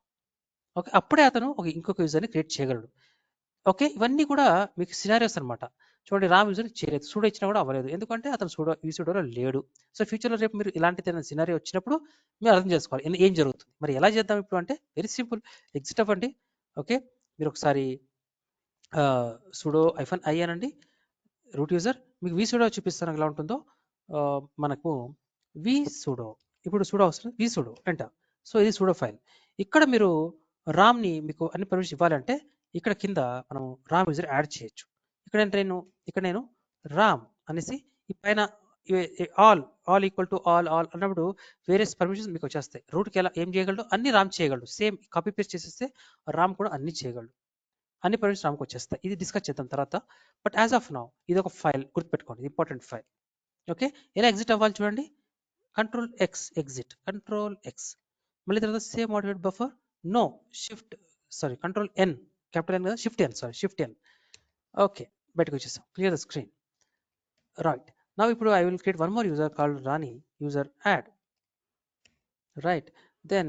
ఓకే, అప్పుడే అతను ఇంకొక యూజర్ని క్రియేట్ చేయగలడు. ఓకే, ఇవన్నీ కూడా మీకు సినారియోస్ అనమాట. చూడండి, రామ్ యూజర్ చేయలేదు, సూడో ఇచ్చినా కూడా అవ్వలేదు, ఎందుకంటే అతను vsudoలో లేడు. సో ఫ్యూచర్లో రేపు మీరు ఇలాంటి సినారియో వచ్చినప్పుడు మీరు అర్థం చేసుకోవాలి ఏం జరుగుతుంది. మరి ఎలా చేద్దాం ఇప్పుడు అంటే వెరీ సింపుల్, ఎగ్జిట్ అవ్వండి. ఓకే, మీరు ఒకసారి sudo -i అనండి, రూట్ యూజర్. మీకు vsudo చూపిస్తాను ఎలా ఉంటుందో. మనకు vsudo, ఇప్పుడు sudo వస్తుంది, vsudo ఎంటర్. సో ఇది sudo ఫైల్. ఇక్కడ మీరు రామ్ని మీకు అన్ని పర్మిషన్ ఇవ్వాలంటే ఇక్కడ కింద మనం రామ్ యూజర్ యాడ్ చేయొచ్చు. ఇక్కడ నేను రామ్ అనేసి ఈ పైన ఆల్ ఈక్వల్ టు ఆల్ అన్నప్పుడు వేరియస్ పర్మిషన్స్ మీకు వచ్చేస్తాయి. రూట్కి ఎలా ఏం చేయగలడు, అన్ని రామ్ చేయగలడు. సేమ్ కాపీ పేస్ట్ చేసేస్తే రామ్ కూడా అన్ని చేయగలడు, అన్ని పర్మిషన్స్ రామ్కి వచ్చేస్తాయి. ఇది డిస్కస్ చేద్దాం తర్వాత. బట్ యాజ్ ఆఫ్ నౌ ఇది ఒక ఫైల్, గుర్తుపెట్టుకోండి, ఇంపార్టెంట్ ఫైల్. ఓకే, ఎలా ఎగ్జిట్ అవ్వాలి చూడండి, Control X exit, Control X. మళ్ళీ తర్వాత same modified buffer, no Control N, capital N కదా, Shift N. ఓకే, బయటకు వచ్చేసాం, clear the screen. Right, now ఇప్పుడు I will create one more user called Rani, user add. Right, then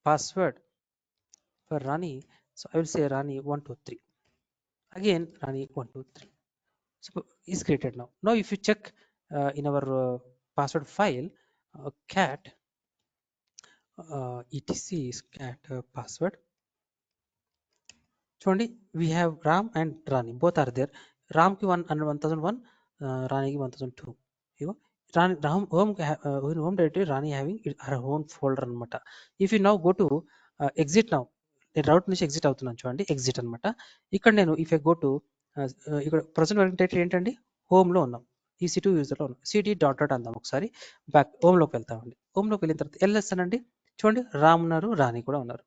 password for Rani, so I will say Rani 123, again Rani 123. So is created now. Now if you check in our password file, cat etc is cat password. చూడండి, we have Ram and Rani, both are there. రామ్కి 1001, రాణికి 1002. ఇగో Ram home directory, రాణి having her own folder అనమాట. If you now go to exit, now నేను రౌట్ నుంచి exit అవుతున్నాను చూడండి, exit అనమాట. ఇక్కడ నేను ఇఫ్ ఐ గో టు ఇక్కడ ప్రజెంట్ వర్కింగ్ డైరెక్టరీ ఏంటండి, హోమ్లో ఉన్నాం, EC2 యూజర్లో ఉన్నాం. cd డాట్ డాట్ అందాం, ఒకసారి బ్యాక్ హోమ్లోకి వెళ్తామండి. హోమ్లోకి వెళ్ళిన తర్వాత ఎల్ఎస్ అనండి. చూడండి, రామ్ ఉన్నారు, రాణి కూడా ఉన్నారు,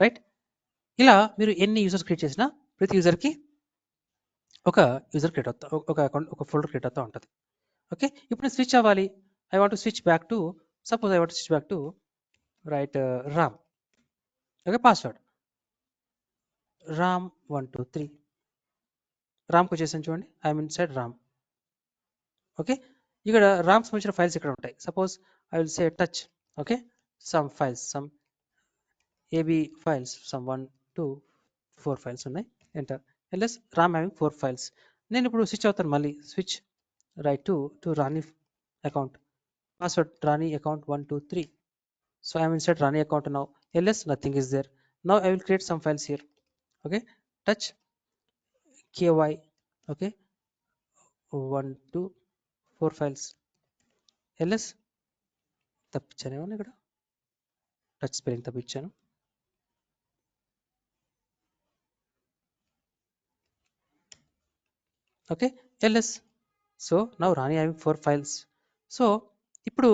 రైట్. ఇలా మీరు ఎన్ని యూజర్స్ క్రియేట్ చేసినా ప్రతి యూజర్కి ఒక యూజర్ క్రియేట్ అవుతా ఒక అకౌంట్ ఒక ఫోల్డర్ క్రియేట్ అవుతూ ఉంటుంది. ఓకే, ఇప్పుడు నేను స్విచ్ అవ్వాలి. I want to switch back to suppose I want switch back to right Ram. Okay, password Ram 123 రామ్కి వచ్చేసాను చూడండి. I'm inside Ram. Okay, ఇక్కడ రామ్ సంబంధించిన ఫైల్స్ ఇక్కడ ఉంటాయి. Suppose I will say touch. Okay, some files some AB files some 1 2 4 files ఉన్నాయి. Enter LS Ram having 4 files. నేను ఇప్పుడు స్విచ్ అవుతాను మళ్ళీ. Switch right to Rani account. Password Rani account 123. So I am inside Rani account now. ls nothing is there. Now I will create some files here. Okay, touch ky. Okay, 1 2 4 files. ls తప్పించాను ఇక్కడ, touch spelling తప్పించాను. Okay, ls. So now Rani having 4 files. సో ఇప్పుడు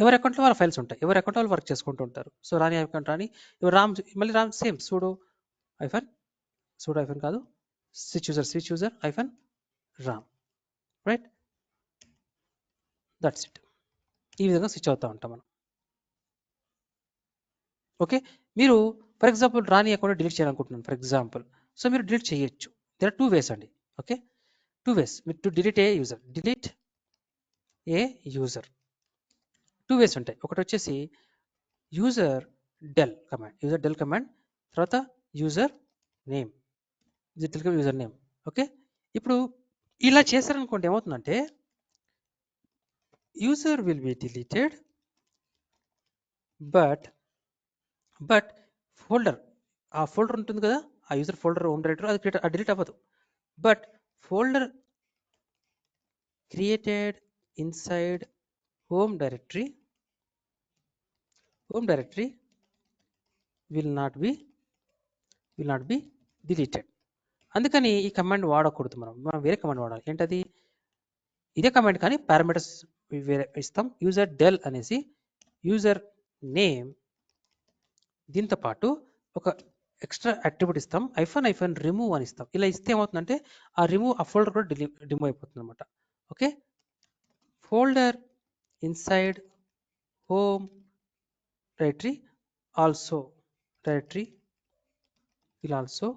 ఎవరి అకౌంట్లో వాళ్ళ files ఉంటాయి, ఎవరి అకౌంట్ వాళ్ళు వర్క్ చేసుకుంటూ ఉంటారు. సో రాణి అకౌంట్ రాణి, ఇప్పుడు రామ్ మళ్ళీ రామ్ సేమ్ సూడో ఐఫన్ కాదు, switch user hyphen Ram. Right, that's it. ఈ విధంగా స్విచ్ అవుతూ ఉంటాం మనం. ఓకే, మీరు for example Rani account delete చేయాలనుకుంటున్నాను ఫర్ ఎగ్జాంపుల్. సో మీరు డిలీట్ చేయొచ్చు. దేర్ ఆర్ 2 వేస్ అండి. ఓకే, 2 వేస్ మీరు టు డిలీట్ ఏ యూజర్. 2 వేస్ ఉంటాయి. ఒకటి వచ్చేసి యూజర్ డెల్ కమాండ్, తర్వాత user name. User name. Okay, ఇప్పుడు ఇలా చేశారనుకోండి ఏమవుతుందంటే user will be deleted but folder, ఆ ఫోల్డర్ ఉంటుంది కదా, ఆ యూజర్ ఫోల్డర్ హోమ్ డైరెక్టరీ అది డిలీట్ అవ్వదు. But folder created inside home directory will not be deleted. అందుకని ఈ కమాండ్ వాడకూడదు. మనం వేరే కమాండ్ వాడాలి. ఏంటది? ఇదే కమాండ్ కానీ పారామీటర్స్ వేరే ఇస్తాం. యూజర్ డెల్ అనేసి యూజర్ నేమ్, దీంతో పాటు ఒక ఎక్స్ట్రా అట్రిబ్యూట్ ఇస్తాం, ఐఫన్ రిమూవ్ అని ఇస్తాం. ఇలా ఇస్తే ఏమవుతుందంటే ఆ ఫోల్డర్ కూడా రిమూవ్ అయిపోతుంది అనమాట. Okay, folder inside home directory will also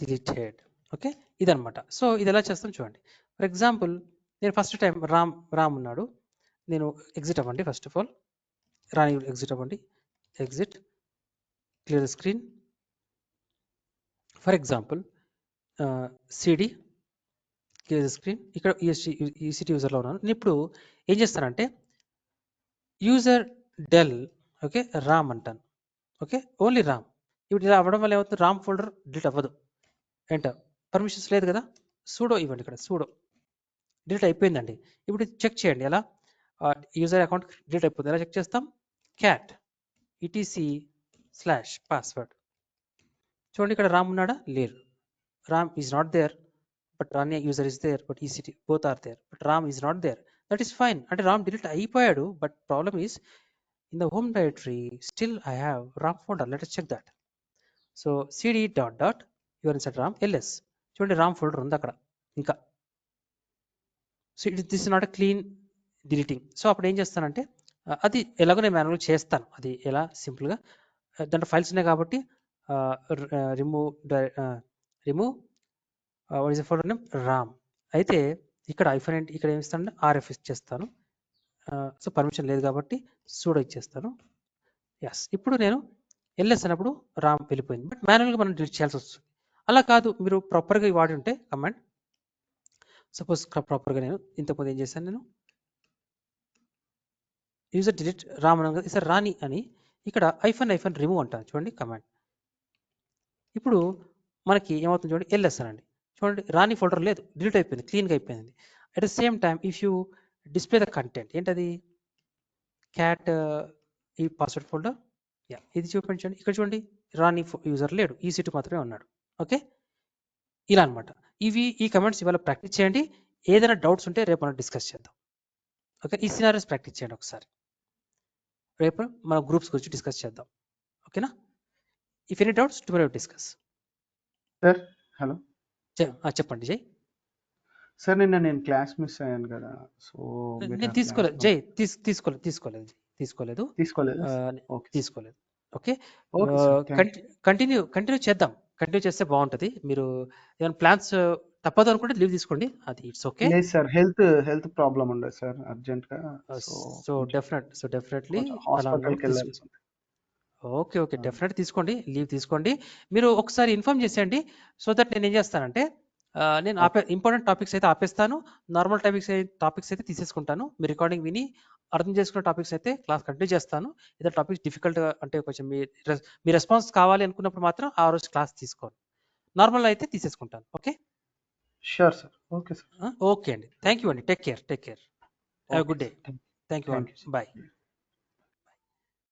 deleted. Okay, ఇదనమాట. సో ఇది ఎలా చేస్తాం చూడండి. ఫర్ ఎగ్జాంపుల్ నేను ఫస్ట్ టైం రామ్ ఉన్నాడు. నేను ఎగ్జిట్ అవ్వండి. First of all Rani exit అవ్వండి. Exit, clear the screen. For example CD, clear the screen. ఇక్కడ ఈసీటీ యూజర్లో ఉన్నాను. నేను ఇప్పుడు ఏం చేస్తానంటే యూజర్ డెల్, ఓకే, రామ్ అంటాను. Okay, only Ram. ఇప్పుడు ఇలా అవ్వడం వల్ల ఏమవుతుంది, రామ్ ఫోల్డర్ డిలీట్ అవ్వదు. ఎంటర్, పర్మిషన్స్ లేదు కదా, సూడో ఇవ్వండి. ఇక్కడ సూడో డిలీట్ అయిపోయిందండి. ఇప్పుడు చెక్ చేయండి ఎలా యూజర్ అకౌంట్ డిలీట్ అయిపోతుంది. ఎలా చెక్ చేస్తాం? Cat etc/password. చూడండి, ఇక్కడ రామ్ ఉన్నాడా? లేరు. Ram is not there, but Rani user is there, but ECT both are there, but Ram is not there. That is fine. అంటే రామ్ డిలీట్ అయిపోయాడు, but problem is in the home directory still I have Ram folder. Let us check that. So cd dot your inside Ram ls. చూడండి, Ram folder ఉంది అక్కడ ఇంకా. So this is not a clean deleting. So అప్పుడు ఏం చేస్తానంటే అది ఎలాగో నేను మాన్యువల్గా చేస్తాను. అది ఎలా సింపుల్గా దాంట్లో ఫైల్స్ ఉన్నాయి కాబట్టి remove what is the folder name Ram. అయితే ఇక్కడ ఐఫన్ ఇక్కడ ఏమి ఇస్తానంటే RF ఇచ్చేస్తాను. సో పర్మిషన్ లేదు కాబట్టి సూడో ఇచ్చేస్తాను. ఎస్, ఇప్పుడు నేను ls అన్నప్పుడు రామ్ వెళ్ళిపోయింది. బట్ మాన్యువల్గా మనం డిలీట్ చేయాల్సి వస్తుంది. అలా కాదు, మీరు ప్రాపర్గా వాడి ఉంటే కమాండ్, సపోజ్ ప్రాపర్గా నేను ఇంతకుముందు ఏం చేశాను, నేను యూజర్ డిలీట్ రామ్ అన్నాను కదా, ఈసారి రాణి అని ఇక్కడ ఐఫన్ రిమూవ్ అంటాను. చూడండి కమాండ్. ఇప్పుడు మనకి ఏమవుతుంది చూడండి, ls అనండి. చూడండి, రాణి ఫోల్డర్ లేదు, డిలీట్ అయిపోయింది, క్లీన్గా అయిపోయింది. At the same time if you display the content, ఏంటది? క్యాట్ ఈ పాస్వర్డ్ ఫోల్డర్, ఇది చూపించండి. ఇక్కడ చూడండి, రాణి యూజర్ లేడు, ఈసీటీ మాత్రమే ఉన్నాడు. ఓకే, ఇలా అనమాట. ఈ కమెంట్స్ ఇవాళ ప్రాక్టీస్ చేయండి. ఏదైనా డౌట్స్ ఉంటే రేపు మనం డిస్కస్ చేద్దాం. ఓకే, ఈ సినారీస్ ప్రాక్టీస్ చేయండి ఒకసారి. రేపు మన గ్రూప్స్ గురించి డిస్కస్ చేద్దాం. ఓకేనా? If any doubts tomorrow discuss. Sir hello చెప్పండి జై. సార్ నిన్న నేను క్లాస్ మిస్ అయ్యాను కదా, సో మీరు నేను ఆ తీసుకోలేదు క్లాస్ జై, తీసుకోలేదు తీసుకోలేదు తీసుకోలేదు తీసుకోలేదా? ఆ, ఓకే తీసుకోలేదు. Okay, okay sir, thank you. Continue చేద్దాం. కంటిన్యూ చేస్తే బాగుంటుంది. మీరు ఏమైనా ప్లాన్స్ తప్పదు అనుకుంటే లీవ్ తీసుకోండి, అది ఇట్స్ ఓకే. లేదు సార్, హెల్త్ ప్రాబ్లం ఉండదు సార్ అర్జెంట్గా. సో సో కొంచెం డెఫినెట్లీ అలా హాస్పిటల్కి ఉన్నప్పుడు వెళ్ళాల్సి ఉంది. ఓకే ఓకే, డెఫినెట్ తీసుకోండి, లీవ్ తీసుకోండి. మీరు ఒకసారి ఇన్ఫార్మ్ చేసేయండి, సో దట్ నేను ఏం చేస్తానంటే నేను ఇంపార్టెంట్ టాపిక్స్ అయితే ఆపేస్తాను, నార్మల్ టాపిక్స్ అయితే తీసేసుకుంటాను. మీ రికార్డింగ్ విని అర్థం చేసుకున్న టాపిక్స్ అయితే క్లాస్ కంటిన్యూ చేస్తాను. ఏదో టాపిక్స్ డిఫికల్ట్గా అంటే కొంచెం మీ రెస్పాన్స్ కావాలి అనుకున్నప్పుడు మాత్రం ఆ రోజు క్లాస్ తీసుకోను, నార్మల్ అయితే తీసేసుకుంటాను. Okay sure sir, okay sir, okay అండి, థ్యాంక్ యూ అండి, take care have okay good day. Sir, thank you thank you sir. Bye.